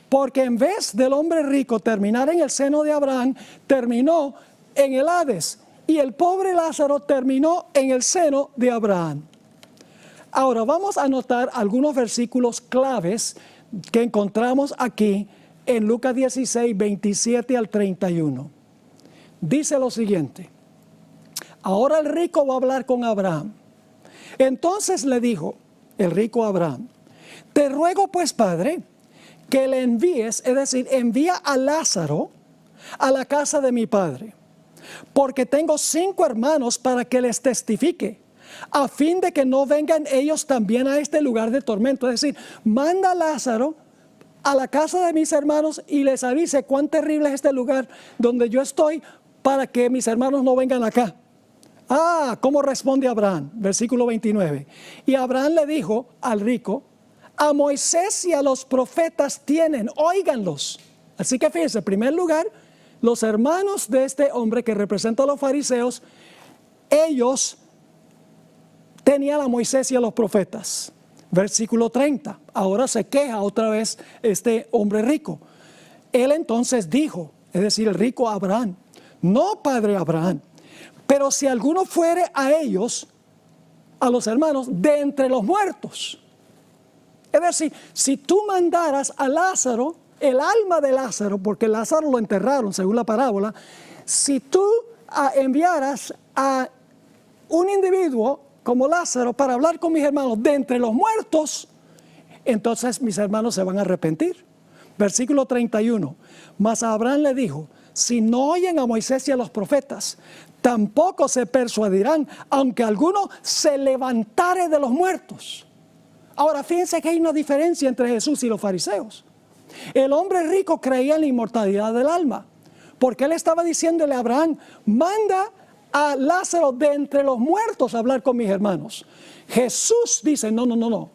porque en vez del hombre rico terminar en el seno de Abraham, terminó en el Hades, y el pobre Lázaro terminó en el seno de Abraham. Ahora vamos a notar algunos versículos claves que encontramos aquí en Lucas 16, 27 al 31. Dice lo siguiente: ahora el rico va a hablar con Abraham. Entonces le dijo el rico a Abraham: te ruego pues, Padre, que le envíes, es decir, envía a Lázaro a la casa de mi padre, porque tengo 5 hermanos para que les testifique, a fin de que no vengan ellos también a este lugar de tormento. Es decir, manda a Lázaro a la casa de mis hermanos y les avise cuán terrible es este lugar donde yo estoy, para que mis hermanos no vengan acá. ¿Cómo responde Abraham? Versículo 29. Y Abraham le dijo al rico: a Moisés y a los profetas tienen, óiganlos. Así que fíjense, en primer lugar, los hermanos de este hombre que representa a los fariseos, ellos tenían a Moisés y a los profetas. Versículo 30. Ahora se queja otra vez este hombre rico. Él entonces dijo, es decir, el rico Abraham: no, padre Abraham, pero si alguno fuere a ellos, a los hermanos, de entre los muertos. Es decir, si tú mandaras a Lázaro, el alma de Lázaro, porque Lázaro lo enterraron según la parábola, si tú enviaras a un individuo como Lázaro para hablar con mis hermanos de entre los muertos, entonces mis hermanos se van a arrepentir. Versículo 31. Mas Abraham le dijo: si no oyen a Moisés y a los profetas, tampoco se persuadirán, aunque alguno se levantare de los muertos. Ahora fíjense que hay una diferencia entre Jesús y los fariseos. El hombre rico creía en la inmortalidad del alma, porque él estaba diciéndole a Abraham: manda a Lázaro de entre los muertos a hablar con mis hermanos. Jesús dice: no,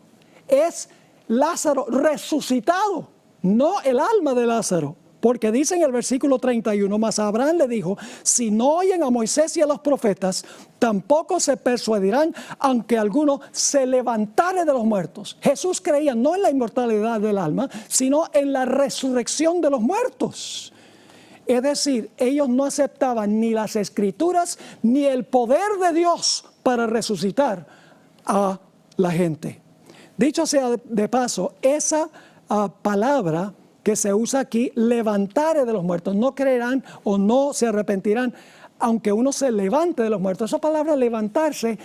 es Lázaro resucitado, no el alma de Lázaro. Porque dice en el versículo 31, mas Abraham le dijo: si no oyen a Moisés y a los profetas, tampoco se persuadirán, aunque alguno se levantare de los muertos. Jesús creía no en la inmortalidad del alma, sino en la resurrección de los muertos. Es decir, ellos no aceptaban ni las escrituras ni el poder de Dios para resucitar a la gente. Dicho sea de paso, esa palabra que se usa aquí, levantare de los muertos, no creerán o no se arrepentirán, aunque uno se levante de los muertos. Esa palabra levantarse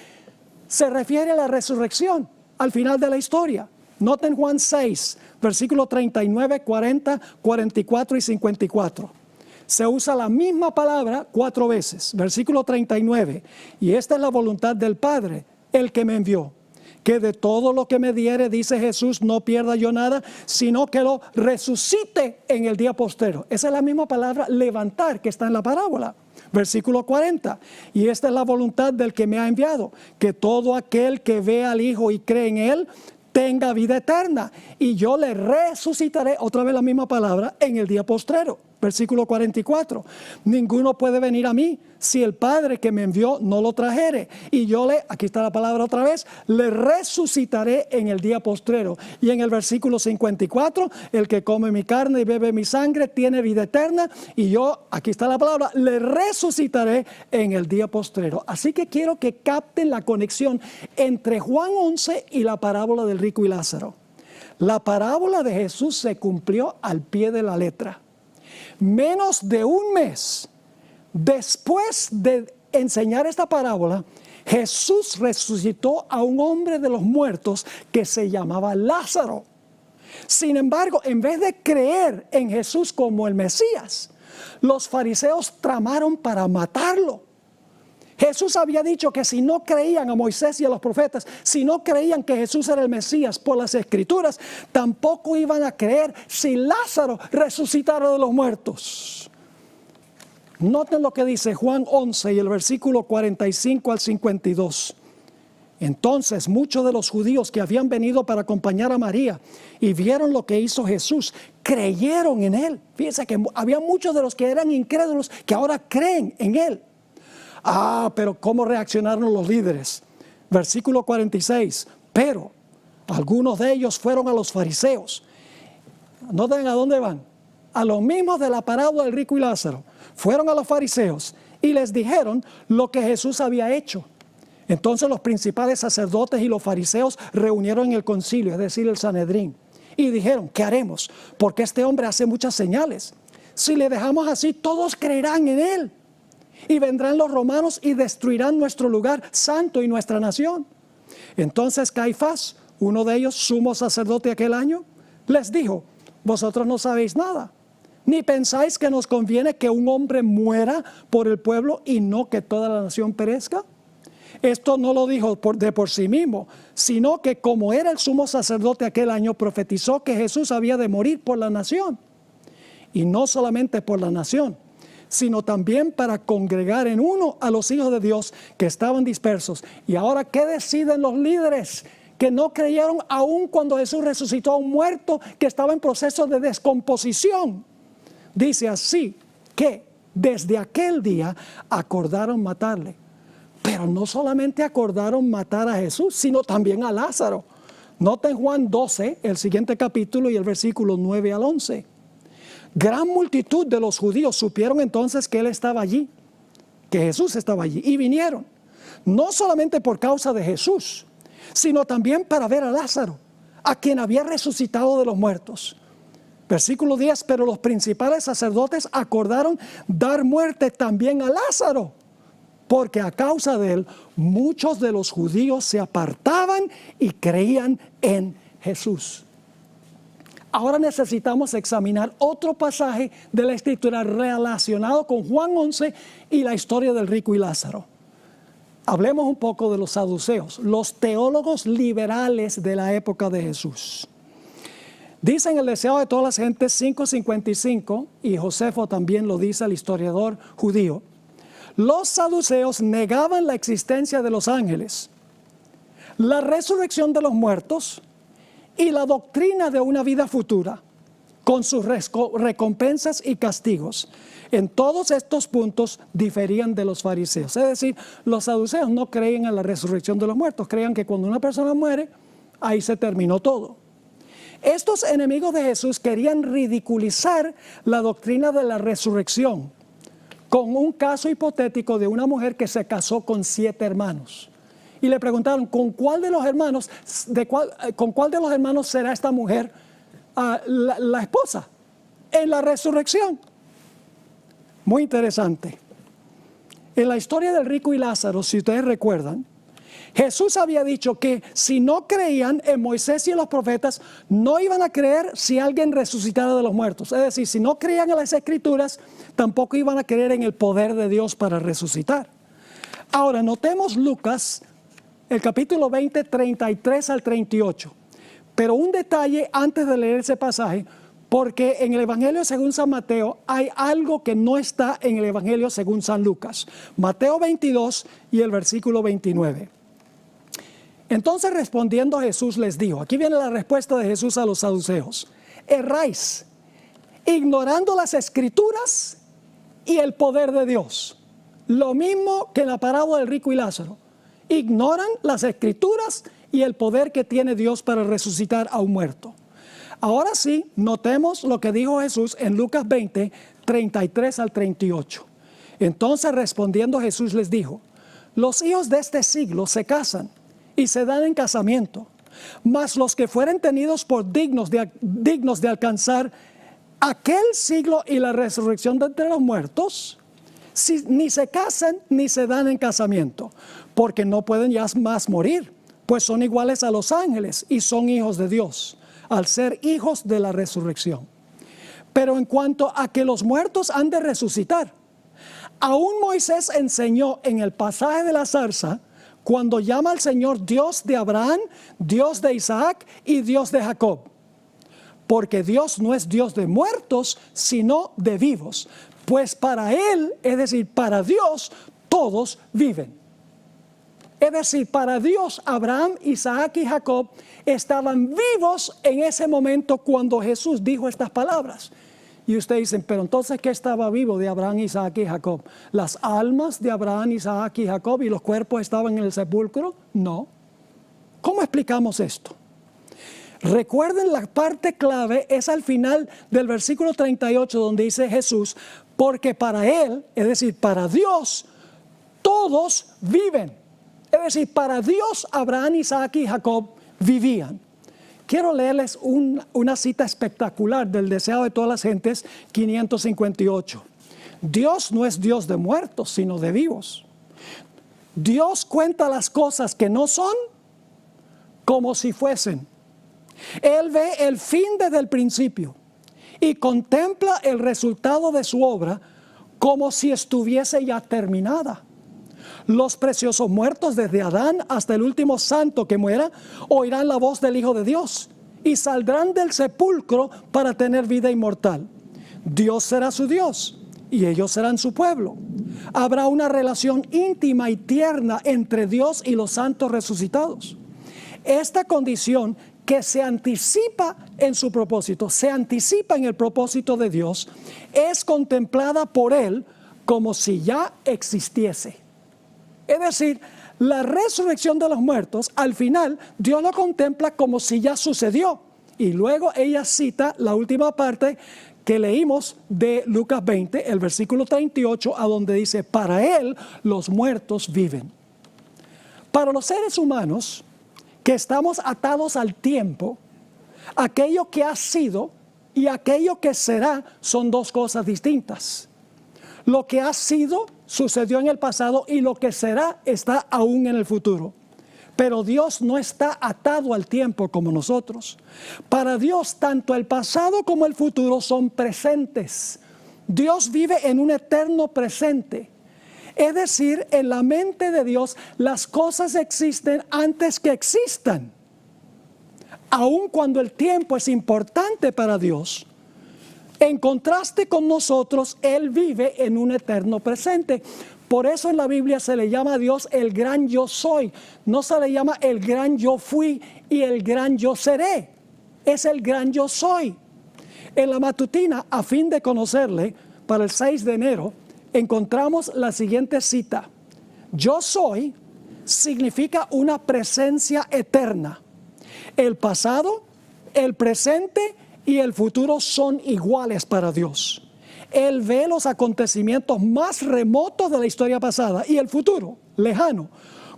se refiere a la resurrección, al final de la historia. Noten Juan 6, versículos 39, 40, 44 y 54. Se usa la misma palabra 4 veces. Versículo 39. Y esta es la voluntad del Padre, el que me envió. Que de todo lo que me diere, dice Jesús, no pierda yo nada, sino que lo resucite en el día postrero. Esa es la misma palabra levantar que está en la parábola. Versículo 40. Y esta es la voluntad del que me ha enviado, que todo aquel que ve al Hijo y cree en Él, tenga vida eterna. Y yo le resucitaré, otra vez la misma palabra, en el día postrero. Versículo 44. Ninguno puede venir a mí si el Padre que me envió no lo trajere. Y yo aquí está la palabra otra vez, le resucitaré en el día postrero. Y en el versículo 54, el que come mi carne y bebe mi sangre tiene vida eterna. Y yo, aquí está la palabra, le resucitaré en el día postrero. Así que quiero que capten la conexión entre Juan 11 y la parábola del rico y Lázaro. La parábola de Jesús se cumplió al pie de la letra. Menos de un mes después de enseñar esta parábola, Jesús resucitó a un hombre de los muertos que se llamaba Lázaro. Sin embargo, en vez de creer en Jesús como el Mesías, los fariseos tramaron para matarlo. Jesús había dicho que si no creían a Moisés y a los profetas, si no creían que Jesús era el Mesías por las Escrituras, tampoco iban a creer si Lázaro resucitara de los muertos. Noten lo que dice Juan 11 y el versículo 45 al 52. Entonces muchos de los judíos que habían venido para acompañar a María y vieron lo que hizo Jesús, creyeron en Él. Fíjense que había muchos de los que eran incrédulos que ahora creen en Él. Pero ¿cómo reaccionaron los líderes? Versículo 46. Pero algunos de ellos fueron a los fariseos. ¿Noten a dónde van? A los mismos de la parábola del rico y Lázaro. Fueron a los fariseos y les dijeron lo que Jesús había hecho. Entonces los principales sacerdotes y los fariseos reunieron en el concilio, es decir, el Sanedrín. Y dijeron, ¿qué haremos? Porque este hombre hace muchas señales. Si le dejamos así, todos creerán en él. Y vendrán los romanos y destruirán nuestro lugar santo y nuestra nación. Entonces Caifás, uno de ellos, sumo sacerdote aquel año, les dijo, vosotros no sabéis nada, ni pensáis que nos conviene que un hombre muera por el pueblo y no que toda la nación perezca. Esto no lo dijo de por sí mismo, sino que como era el sumo sacerdote aquel año, profetizó que Jesús había de morir por la nación. Y no solamente por la nación, sino también para congregar en uno a los hijos de Dios que estaban dispersos. Y ahora, ¿qué deciden los líderes que no creyeron aún cuando Jesús resucitó a un muerto que estaba en proceso de descomposición? Dice así que desde aquel día acordaron matarle. Pero no solamente acordaron matar a Jesús, sino también a Lázaro. Noten Juan 12, el siguiente capítulo y el versículo 9 al 11. Gran multitud de los judíos supieron entonces que Él estaba allí, que Jesús estaba allí, y vinieron, no solamente por causa de Jesús, sino también para ver a Lázaro, a quien había resucitado de los muertos. Versículo 10, pero los principales sacerdotes acordaron dar muerte también a Lázaro, porque a causa de él muchos de los judíos se apartaban y creían en Jesús. Ahora necesitamos examinar otro pasaje de la Escritura relacionado con Juan 11 y la historia del rico y Lázaro. Hablemos un poco de los saduceos, los teólogos liberales de la época de Jesús. Dicen el deseo de todas las gentes 5:55, y Josefo también lo dice, el historiador judío. Los saduceos negaban la existencia de los ángeles, la resurrección de los muertos y la doctrina de una vida futura, con sus recompensas y castigos. En todos estos puntos diferían de los fariseos. Es decir, los saduceos no creían en la resurrección de los muertos, creían que cuando una persona muere, ahí se terminó todo. Estos enemigos de Jesús querían ridiculizar la doctrina de la resurrección con un caso hipotético de una mujer que se casó con 7 hermanos. Y le preguntaron, ¿con cuál de los hermanos será esta mujer la esposa en la resurrección? Muy interesante. En la historia del rico y Lázaro, si ustedes recuerdan, Jesús había dicho que si no creían en Moisés y en los profetas, no iban a creer si alguien resucitara de los muertos. Es decir, si no creían en las Escrituras, tampoco iban a creer en el poder de Dios para resucitar. Ahora, notemos Lucas, el capítulo 20, 33 al 38. Pero un detalle antes de leer ese pasaje, porque en el Evangelio según San Mateo hay algo que no está en el Evangelio según San Lucas. Mateo 22 y el versículo 29. Entonces respondiendo Jesús les dijo, aquí viene la respuesta de Jesús a los saduceos: erráis, ignorando las Escrituras y el poder de Dios. Lo mismo que en la parábola del rico y Lázaro. Ignoran las Escrituras y el poder que tiene Dios para resucitar a un muerto. Ahora sí, notemos lo que dijo Jesús en Lucas 20, 33 al 38. Entonces respondiendo Jesús les dijo: los hijos de este siglo se casan y se dan en casamiento, mas los que fueren tenidos por dignos de alcanzar aquel siglo y la resurrección de entre los muertos, ni se casan ni se dan en casamiento, porque no pueden ya más morir, pues son iguales a los ángeles y son hijos de Dios, al ser hijos de la resurrección. Pero en cuanto a que los muertos han de resucitar, aún Moisés enseñó en el pasaje de la zarza, cuando llama al Señor Dios de Abraham, Dios de Isaac y Dios de Jacob. Porque Dios no es Dios de muertos, sino de vivos. Pues para Él, es decir, para Dios, todos viven. Es decir, para Dios, Abraham, Isaac y Jacob estaban vivos en ese momento cuando Jesús dijo estas palabras. Y ustedes dicen, pero entonces, ¿qué estaba vivo de Abraham, Isaac y Jacob? ¿Las almas de Abraham, Isaac y Jacob y los cuerpos estaban en el sepulcro? No. ¿Cómo explicamos esto? Recuerden, la parte clave es al final del versículo 38, donde dice Jesús, porque para Él, es decir, para Dios, todos viven. Es decir, para Dios, Abraham, Isaac y Jacob vivían. Quiero leerles una cita espectacular del Deseado de todas las gentes, 558. Dios no es Dios de muertos, sino de vivos. Dios cuenta las cosas que no son como si fuesen. Él ve el fin desde el principio y contempla el resultado de su obra como si estuviese ya terminada. Los preciosos muertos desde Adán hasta el último santo que muera oirán la voz del Hijo de Dios y saldrán del sepulcro para tener vida inmortal. Dios será su Dios y ellos serán su pueblo. Habrá una relación íntima y tierna entre Dios y los santos resucitados. Esta condición que se anticipa en su propósito, se anticipa en el propósito de Dios, es contemplada por Él como si ya existiese. Es decir, la resurrección de los muertos, al final, Dios lo contempla como si ya sucedió. Y luego ella cita la última parte que leímos de Lucas 20, el versículo 38, a donde dice, para Él los muertos viven. Para los seres humanos que estamos atados al tiempo, aquello que ha sido y aquello que será son dos cosas distintas. Lo que ha sido sucedió en el pasado y lo que será está aún en el futuro. Pero Dios no está atado al tiempo como nosotros. Para Dios, tanto el pasado como el futuro son presentes. Dios vive en un eterno presente. Es decir, en la mente de Dios las cosas existen antes que existan. Aun cuando el tiempo es importante para Dios, en contraste con nosotros, Él vive en un eterno presente. Por eso en la Biblia se le llama a Dios el gran yo soy. No se le llama el gran yo fui y el gran yo seré. Es el gran yo soy. En la matutina, a fin de conocerle, para el 6 de enero, encontramos la siguiente cita. Yo soy significa una presencia eterna. El pasado, el presente y el futuro son iguales para Dios. Él ve los acontecimientos más remotos de la historia pasada y el futuro, lejano,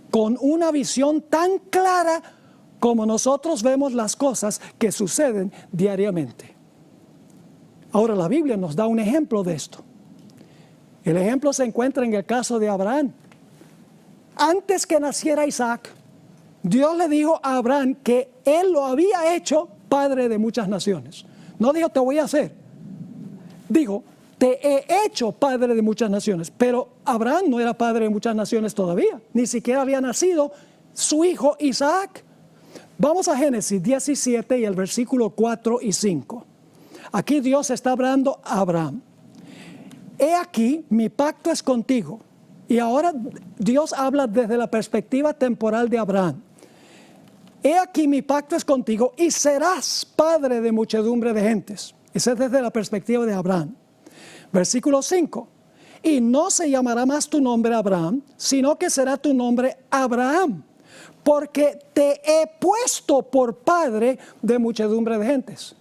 con una visión tan clara como nosotros vemos las cosas que suceden diariamente. Ahora la Biblia nos da un ejemplo de esto. El ejemplo se encuentra en el caso de Abraham. Antes que naciera Isaac, Dios le dijo a Abraham que Él lo había hecho padre de muchas naciones. No dijo te voy a hacer. Dijo te he hecho padre de muchas naciones. Pero Abraham no era padre de muchas naciones todavía. Ni siquiera había nacido su hijo Isaac. Vamos a Génesis 17 y el versículo 4 y 5. Aquí Dios está hablando a Abraham. He aquí, mi pacto es contigo. Y ahora Dios habla desde la perspectiva temporal de Abraham. He aquí, mi pacto es contigo y serás padre de muchedumbre de gentes. Ese es desde la perspectiva de Abraham. Versículo 5. Y no se llamará más tu nombre Abraham, sino que será tu nombre Abraham, porque te he puesto por padre de muchedumbre de gentes.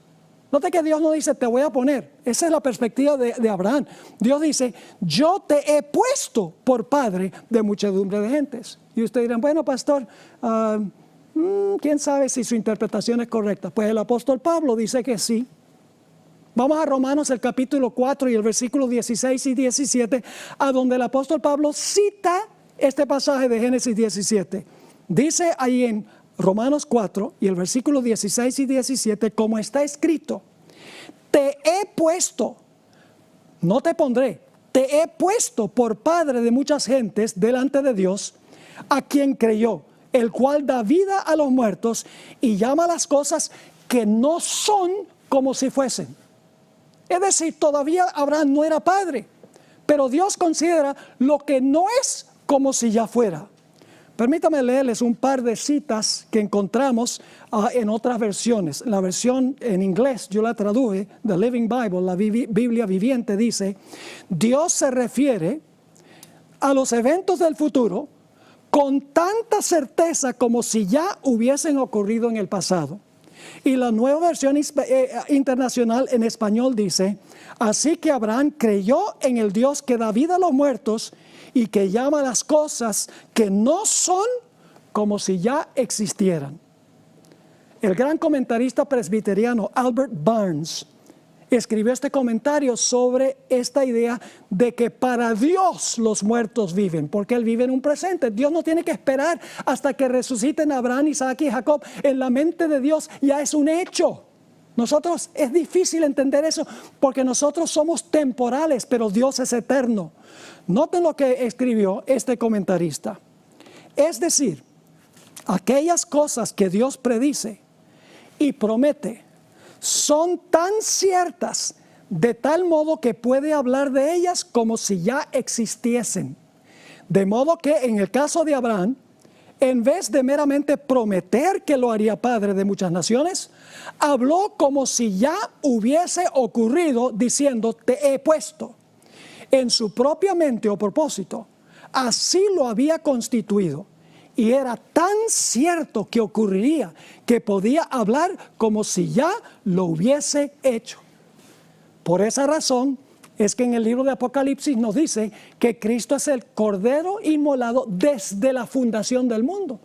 Note que Dios no dice te voy a poner. Esa es la perspectiva de Abraham. Dios dice yo te he puesto por padre de muchedumbre de gentes. Y ustedes dirán, bueno pastor, ¿quién sabe si su interpretación es correcta? Pues el apóstol Pablo dice que sí. Vamos a Romanos el capítulo 4 y el versículo 16 y 17, a donde el apóstol Pablo cita este pasaje de Génesis 17. Dice ahí en Romanos 4 y el versículo 16 y 17, como está escrito, te he puesto, no te pondré, te he puesto por padre de muchas gentes delante de Dios, a quien creyó, el cual da vida a los muertos y llama las cosas que no son como si fuesen. Es decir, todavía Abraham no era padre, pero Dios considera lo que no es como si ya fuera. Permítame leerles un par de citas que encontramos en otras versiones. La versión en inglés, yo la traduje, The Living Bible, la Biblia viviente, dice, Dios se refiere a los eventos del futuro con tanta certeza como si ya hubiesen ocurrido en el pasado. Y la nueva versión internacional en español dice, así que Abraham creyó en el Dios que da vida a los muertos y que llama las cosas que no son como si ya existieran. El gran comentarista presbiteriano Albert Barnes escribió este comentario sobre esta idea de que para Dios los muertos viven, porque Él vive en un presente. Dios no tiene que esperar hasta que resuciten Abraham, Isaac y Jacob. En la mente de Dios ya es un hecho. Nosotros es difícil entender eso porque nosotros somos temporales, pero Dios es eterno. Noten lo que escribió este comentarista. Es decir, aquellas cosas que Dios predice y promete son tan ciertas de tal modo que puede hablar de ellas como si ya existiesen. De modo que en el caso de Abraham, en vez de meramente prometer que lo haría padre de muchas naciones, habló como si ya hubiese ocurrido diciendo te he puesto. En su propia mente o propósito, así lo había constituido. Y era tan cierto que ocurriría que podía hablar como si ya lo hubiese hecho. Por esa razón es que en el libro de Apocalipsis nos dice que Cristo es el Cordero inmolado desde la fundación del mundo.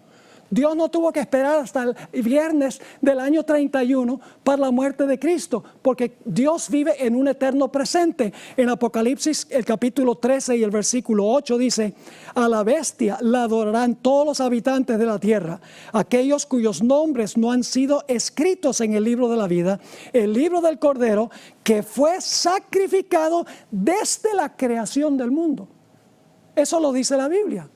Dios no tuvo que esperar hasta el viernes del año 31 para la muerte de Cristo, porque Dios vive en un eterno presente. En Apocalipsis, el capítulo 13 y el versículo 8 dice, a la bestia la adorarán todos los habitantes de la tierra, aquellos cuyos nombres no han sido escritos en el libro de la vida, el libro del Cordero, que fue sacrificado desde la creación del mundo. Eso lo dice la Biblia.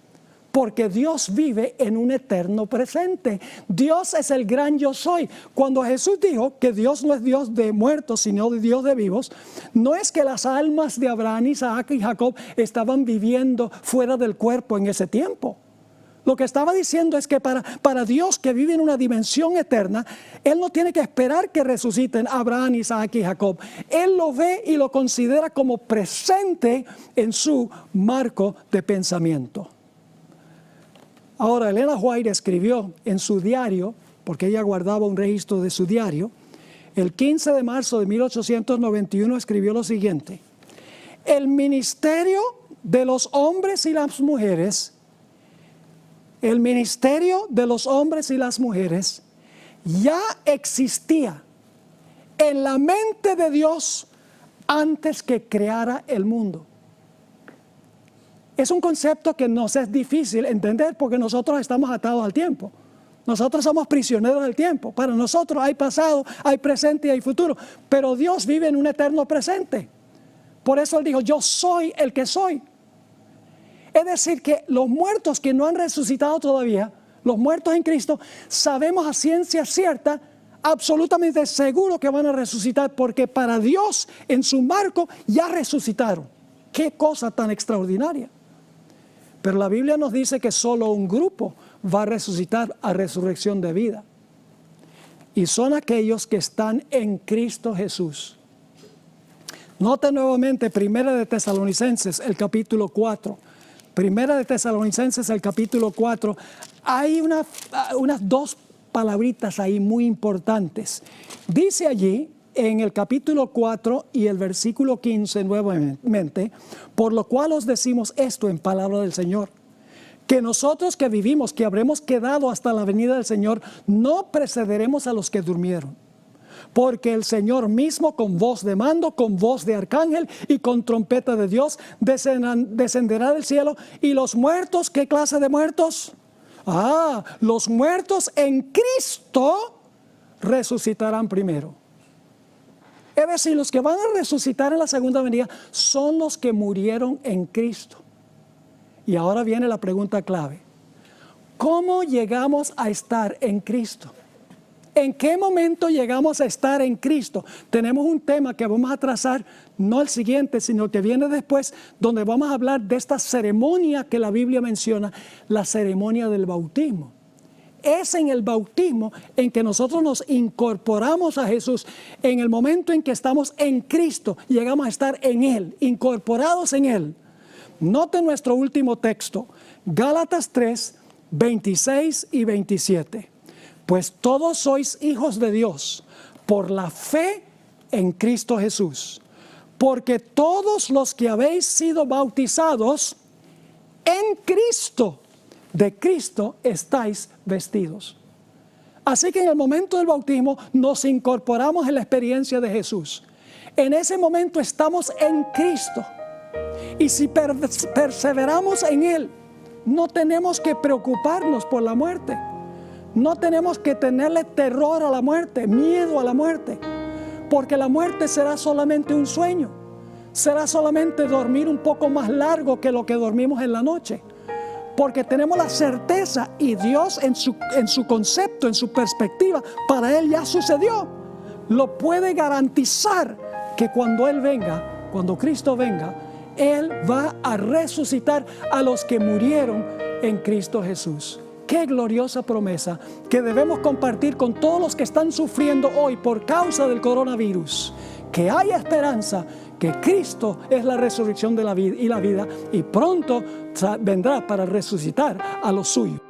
Porque Dios vive en un eterno presente. Dios es el gran yo soy. Cuando Jesús dijo que Dios no es Dios de muertos, sino de Dios de vivos, no es que las almas de Abraham, Isaac y Jacob estaban viviendo fuera del cuerpo en ese tiempo. Lo que estaba diciendo es que para Dios que vive en una dimensión eterna, Él no tiene que esperar que resuciten Abraham, Isaac y Jacob. Él lo ve y lo considera como presente en su marco de pensamiento. Ahora, Elena White escribió en su diario, porque ella guardaba un registro de su diario, el 15 de marzo de 1891 escribió lo siguiente: el ministerio de los hombres y las mujeres, ya existía en la mente de Dios antes que creara el mundo. Es un concepto que nos es difícil entender porque nosotros estamos atados al tiempo. Nosotros somos prisioneros del tiempo. Para nosotros hay pasado, hay presente y hay futuro. Pero Dios vive en un eterno presente. Por eso Él dijo, yo soy el que soy. Es decir, que los muertos que no han resucitado todavía, los muertos en Cristo, sabemos a ciencia cierta, absolutamente seguro que van a resucitar, porque para Dios en su marco ya resucitaron. ¡Qué cosa tan extraordinaria! Pero la Biblia nos dice que solo un grupo va a resucitar a resurrección de vida. Y son aquellos que están en Cristo Jesús. Note nuevamente Primera de Tesalonicenses, el capítulo 4. Primera de Tesalonicenses, el capítulo 4. Hay unas dos palabritas ahí muy importantes. Dice allí, en el capítulo 4 y el versículo 15 nuevamente, por lo cual os decimos esto en palabra del Señor, que nosotros que vivimos, que habremos quedado hasta la venida del Señor, no precederemos a los que durmieron. Porque el Señor mismo con voz de mando, con voz de arcángel y con trompeta de Dios descenderá del cielo. Y los muertos, ¿qué clase de muertos? Los muertos en Cristo resucitarán primero. Es decir, los que van a resucitar en la segunda venida son los que murieron en Cristo. Y ahora viene la pregunta clave. ¿Cómo llegamos a estar en Cristo? ¿En qué momento llegamos a estar en Cristo? Tenemos un tema que vamos a trazar, no el siguiente, sino el que viene después, donde vamos a hablar de esta ceremonia que la Biblia menciona, la ceremonia del bautismo. Es en el bautismo en que nosotros nos incorporamos a Jesús. En el momento en que estamos en Cristo, llegamos a estar en Él, incorporados en Él. Note nuestro último texto, Gálatas 3, 26 y 27. Pues todos sois hijos de Dios por la fe en Cristo Jesús. Porque todos los que habéis sido bautizados en Cristo, de Cristo estáis vestidos. Así que en el momento del bautismo nos incorporamos en la experiencia de Jesús. En ese momento estamos en Cristo. Y si perseveramos en Él, no tenemos que preocuparnos por la muerte. No tenemos que tenerle terror a la muerte, miedo a la muerte, porque la muerte será solamente un sueño, será solamente dormir un poco más largo que lo que dormimos en la noche, porque tenemos la certeza y Dios en su concepto, en su perspectiva, para Él ya sucedió, lo puede garantizar que cuando Él venga, cuando Cristo venga, Él va a resucitar a los que murieron en Cristo Jesús. Qué gloriosa promesa que debemos compartir con todos los que están sufriendo hoy por causa del coronavirus. Que hay esperanza, que Cristo es la resurrección de la vida y pronto vendrá para resucitar a los suyos.